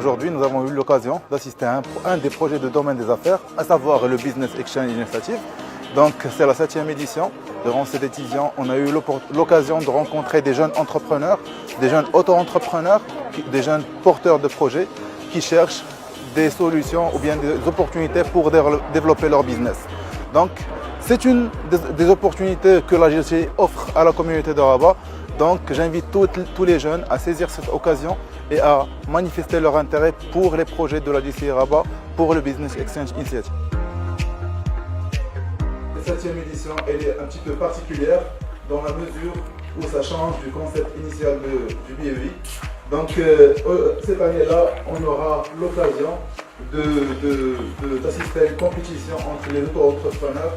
Aujourd'hui, nous avons eu l'occasion d'assister à un des projets de domaine des affaires, à savoir le Business Exchange Initiative. Donc, c'est la 7e édition. Durant cette édition, on a eu l'occasion de rencontrer des jeunes entrepreneurs, des jeunes auto-entrepreneurs, des jeunes porteurs de projets qui cherchent des solutions ou bien des opportunités pour développer leur business. Donc, c'est une des opportunités que la GC offre à la communauté de Rabat. Donc, j'invite tous les jeunes à saisir cette occasion et à manifester leur intérêt pour les projets de la GC Rabat pour le Business Exchange Initiative. La 7e édition, elle est un petit peu particulière dans la mesure où ça change du concept initial du BEI. Donc, cette année-là, on aura l'occasion d'assister à une compétition entre les auto-entrepreneurs.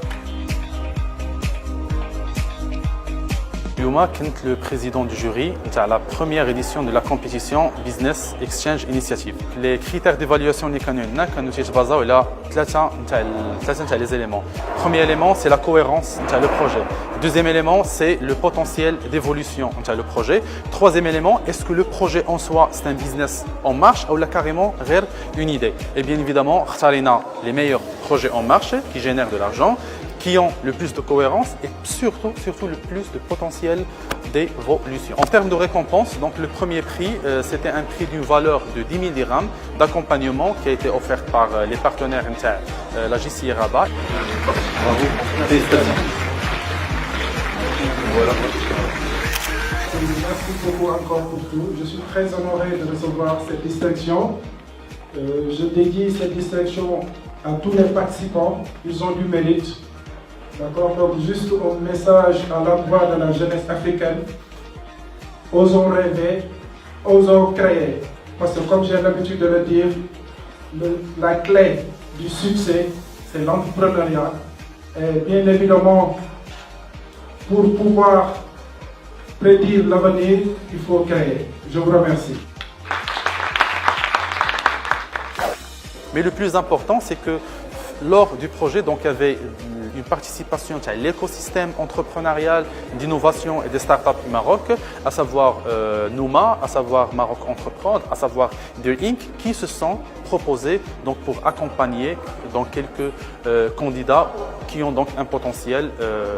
اليوم كنت le président du jury à la première édition de la compétition Business Exchange Initiative. Les critères d'évaluation اللي كانوا لنا كانوا تيتبازاو على ثلاثة نتاع les éléments. Premier élément, c'est la cohérence نتاع le projet. Deuxième élément, c'est le potentiel d'évolution نتاع le projet. Troisième élément, est-ce que le projet en soi c'est un business en marche ou là carrément غير une idée. Et bien évidemment, اختارينا les meilleurs projets en marche qui génèrent de l'argent, qui ont le plus de cohérence et surtout le plus de potentiel d'évolution. En termes de récompense, donc le premier prix, c'était un prix d'une valeur de 10 000 dirhams d'accompagnement qui a été offert par les partenaires la JCI Rabat. Bravo, félicitations. Voilà. Merci beaucoup encore pour tout. Je suis très honoré de recevoir cette distinction. Je dédie cette distinction à tous les participants. Ils ont du mérite. D'accord, donc juste un message à l'endroit de la jeunesse africaine. Osons rêver, osons créer. Parce que comme j'ai l'habitude de le dire, la clé du succès, c'est l'entrepreneuriat. Et bien évidemment, pour pouvoir prédire l'avenir, il faut créer. Je vous remercie. Mais le plus important, c'est que lors du projet, donc, il y avait une participation à l'écosystème entrepreneurial d'innovation et des startups du Maroc, à savoir Nouma, à savoir Maroc Entreprendre, à savoir Dear Inc, qui se sont proposés donc, pour accompagner donc, quelques candidats qui ont donc un potentiel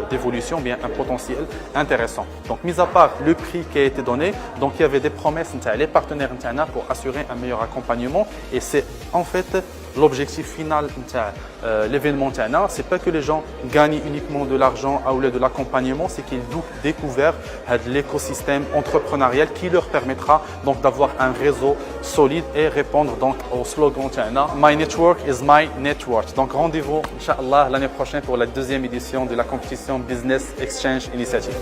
d'évolution, bien un potentiel intéressant. Donc, mis à part le prix qui a été donné, donc il y avait des promesses les partenaires pour assurer un meilleur accompagnement et c'est en fait l'objectif final de l'événement, ce n'est pas que les gens gagnent uniquement de l'argent ou de l'accompagnement, c'est qu'ils découvrent l'écosystème entrepreneurial qui leur permettra donc d'avoir un réseau solide et répondre donc au slogan My network is my network. Donc rendez-vous, Inch'Allah, l'année prochaine pour la 2e édition de la compétition Business Exchange Initiative.